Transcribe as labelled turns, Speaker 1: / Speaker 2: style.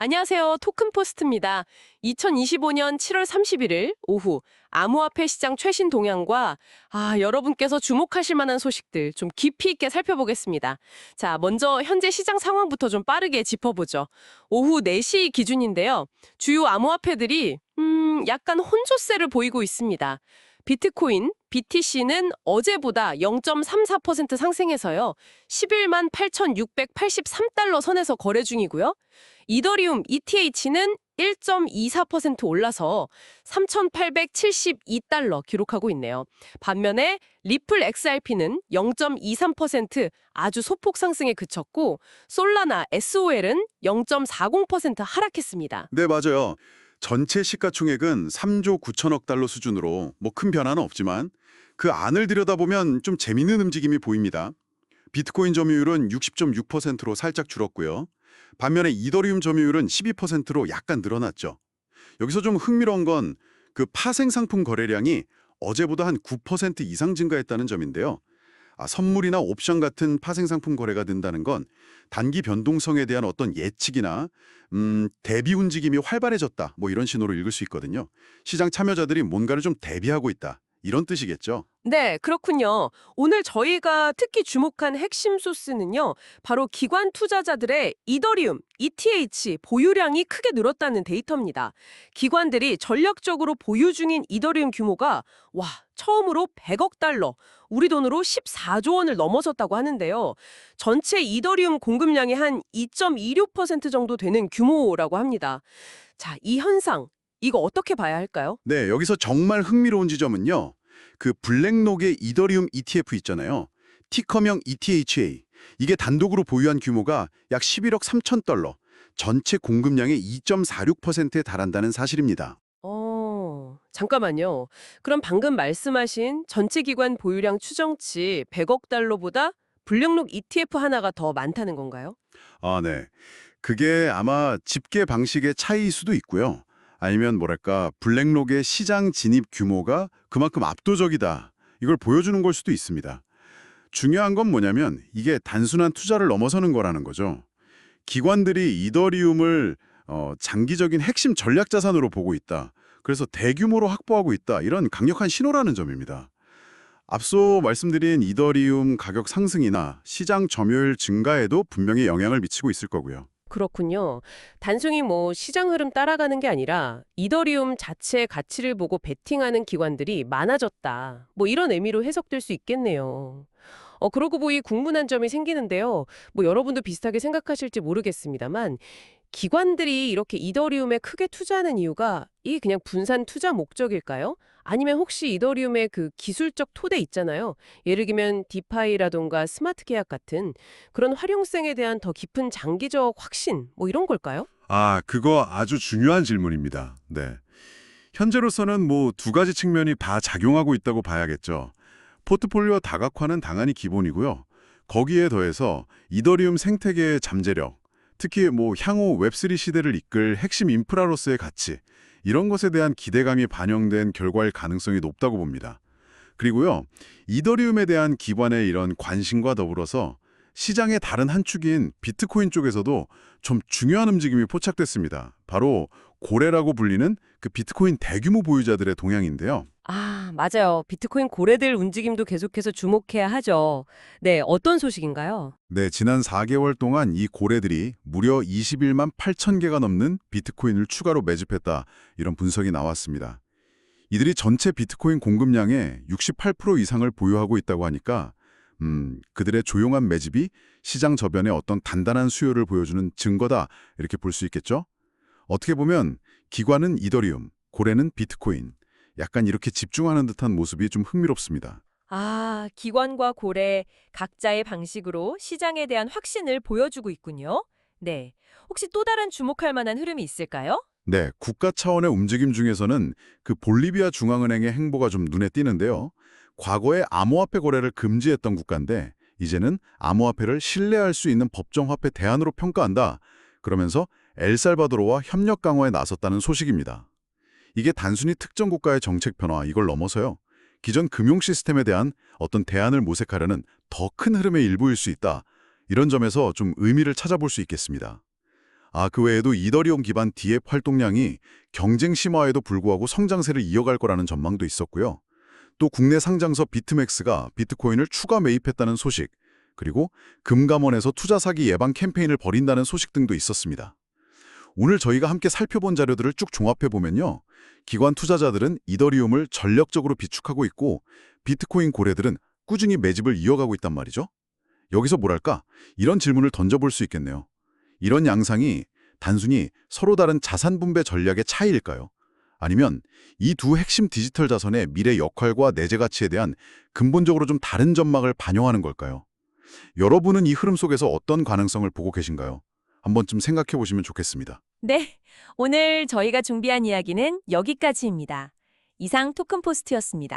Speaker 1: 안녕하세요. 토큰포스트입니다. 2025년 7월 31일 오후 암호화폐 시장 최신 동향과 여러분께서 주목하실 만한 소식들 좀 깊이 있게 살펴보겠습니다. 자, 먼저 현재 시장 상황부터 좀 빠르게 짚어보죠. 오후 4시 기준인데요. 주요 암호화폐들이 약간 혼조세를 보이고 있습니다. 비트코인, BTC는 어제보다 0.34% 상승해서요. 11만 8,683달러 선에서 거래 중이고요. 이더리움 ETH는 1.24% 올라서 3,872달러 기록하고 있네요. 반면에 리플 XRP는 0.23% 아주 소폭 상승에 그쳤고 솔라나 SOL은 0.40% 하락했습니다.
Speaker 2: 네, 맞아요. 전체 시가총액은 3조 9천억 달러 수준으로 뭐 큰 변화는 없지만 그 안을 들여다보면 좀 재밌는 움직임이 보입니다. 비트코인 점유율은 60.6%로 살짝 줄었고요. 반면에 이더리움 점유율은 12%로 약간 늘어났죠. 여기서 좀 흥미로운 건 그 파생 상품 거래량이 어제보다 한 9% 이상 증가했다는 점인데요. 선물이나 옵션 같은 파생 상품 거래가 된다는 건 단기 변동성에 대한 어떤 예측이나 대비 움직임이 활발해졌다. 뭐 이런 신호로 읽을 수 있거든요. 시장 참여자들이 뭔가를 좀 대비하고 있다. 이런 뜻이겠죠.
Speaker 1: 네, 그렇군요. 오늘 저희가 특히 주목한 핵심 소스는요, 바로 기관 투자자들의 이더리움, ETH 보유량이 크게 늘었다는 데이터입니다. 기관들이 전략적으로 보유 중인 이더리움 규모가 처음으로 100억 달러, 우리 돈으로 14조 원을 넘어섰다고 하는데요. 전체 이더리움 공급량의 한 2.26% 정도 되는 규모라고 합니다. 자, 이 현상, 이거 어떻게 봐야 할까요?
Speaker 2: 네, 여기서 정말 흥미로운 지점은요. 그 블랙록의 이더리움 ETF 있잖아요. 티커명 ETHA. 이게 단독으로 보유한 규모가 약 11억 3천 달러, 전체 공급량의 2.46%에 달한다는 사실입니다.
Speaker 1: 잠깐만요. 그럼 방금 말씀하신 전체 기관 보유량 추정치 100억 달러보다 블랙록 ETF 하나가 더 많다는 건가요?
Speaker 2: 네. 그게 아마 집계 방식의 차이일 수도 있고요. 아니면 뭐랄까 블랙록의 시장 진입 규모가 그만큼 압도적이다. 이걸 보여주는 걸 수도 있습니다. 중요한 건 뭐냐면 이게 단순한 투자를 넘어서는 거라는 거죠. 기관들이 이더리움을 장기적인 핵심 전략 자산으로 보고 있다. 그래서 대규모로 확보하고 있다. 이런 강력한 신호라는 점입니다. 앞서 말씀드린 이더리움 가격 상승이나 시장 점유율 증가에도 분명히 영향을 미치고 있을 거고요.
Speaker 1: 그렇군요. 단순히 시장 흐름 따라가는 게 아니라 이더리움 자체의 가치를 보고 베팅하는 기관들이 많아졌다. 이런 의미로 해석될 수 있겠네요. 그러고 보니 궁금한 점이 생기는데요. 여러분도 비슷하게 생각하실지 모르겠습니다만 기관들이 이렇게 이더리움에 크게 투자하는 이유가 이게 그냥 분산 투자 목적일까요? 아니면 혹시 이더리움의 그 기술적 토대 있잖아요. 예를 들면 디파이라던가 스마트 계약 같은 그런 활용성에 대한 더 깊은 장기적 확신 이런 걸까요?
Speaker 3: 그거 아주 중요한 질문입니다. 네. 현재로서는 뭐 두 가지 측면이 다 작용하고 있다고 봐야겠죠. 포트폴리오 다각화는 당연히 기본이고요. 거기에 더해서 이더리움 생태계의 잠재력, 특히 뭐 향후 웹3 시대를 이끌 핵심 인프라로서의 가치, 이런 것에 대한 기대감이 반영된 결과일 가능성이 높다고 봅니다. 그리고요, 이더리움에 대한 기관의 이런 관심과 더불어서 시장의 다른 한 축인 비트코인 쪽에서도 좀 중요한 움직임이 포착됐습니다. 바로 고래라고 불리는 그 비트코인 대규모 보유자들의 동향인데요.
Speaker 1: 맞아요. 비트코인 고래들 움직임도 계속해서 주목해야 하죠. 네, 어떤 소식인가요?
Speaker 3: 네, 지난 4개월 동안 이 고래들이 무려 21만 8천 개가 넘는 비트코인을 추가로 매집했다. 이런 분석이 나왔습니다. 이들이 전체 비트코인 공급량의 68% 이상을 보유하고 있다고 하니까 그들의 조용한 매집이 시장 저변에 어떤 단단한 수요를 보여주는 증거다. 이렇게 볼 수 있겠죠? 어떻게 보면 기관은 이더리움, 고래는 비트코인. 약간 이렇게 집중하는 듯한 모습이 좀 흥미롭습니다.
Speaker 4: 기관과 고래 각자의 방식으로 시장에 대한 확신을 보여주고 있군요. 네. 혹시 또 다른 주목할 만한 흐름이 있을까요?
Speaker 3: 네, 국가 차원의 움직임 중에서는 그 볼리비아 중앙은행의 행보가 좀 눈에 띄는데요. 과거에 암호화폐 거래를 금지했던 국가인데 이제는 암호화폐를 신뢰할 수 있는 법정화폐 대안으로 평가한다. 그러면서 엘살바도르와 협력 강화에 나섰다는 소식입니다. 이게 단순히 특정 국가의 정책 변화 이걸 넘어서요. 기존 금융 시스템에 대한 어떤 대안을 모색하려는 더 큰 흐름의 일부일 수 있다. 이런 점에서 좀 의미를 찾아볼 수 있겠습니다.
Speaker 2: 그 외에도 이더리움 기반 DApp 활동량이 경쟁 심화에도 불구하고 성장세를 이어갈 거라는 전망도 있었고요. 또 국내 상장서 비트맥스가 비트코인을 추가 매입했다는 소식, 그리고 금감원에서 투자 사기 예방 캠페인을 벌인다는 소식 등도 있었습니다. 오늘 저희가 함께 살펴본 자료들을 쭉 종합해보면요. 기관 투자자들은 이더리움을 전력적으로 비축하고 있고 비트코인 고래들은 꾸준히 매집을 이어가고 있단 말이죠. 여기서 뭐랄까? 이런 질문을 던져볼 수 있겠네요. 이런 양상이 단순히 서로 다른 자산 분배 전략의 차이일까요? 아니면 이 두 핵심 디지털 자산의 미래 역할과 내재 가치에 대한 근본적으로 좀 다른 전망을 반영하는 걸까요? 여러분은 이 흐름 속에서 어떤 가능성을 보고 계신가요? 한 번쯤 생각해 보시면 좋겠습니다.
Speaker 4: 네, 오늘 저희가 준비한 이야기는 여기까지입니다. 이상 토큰포스트였습니다.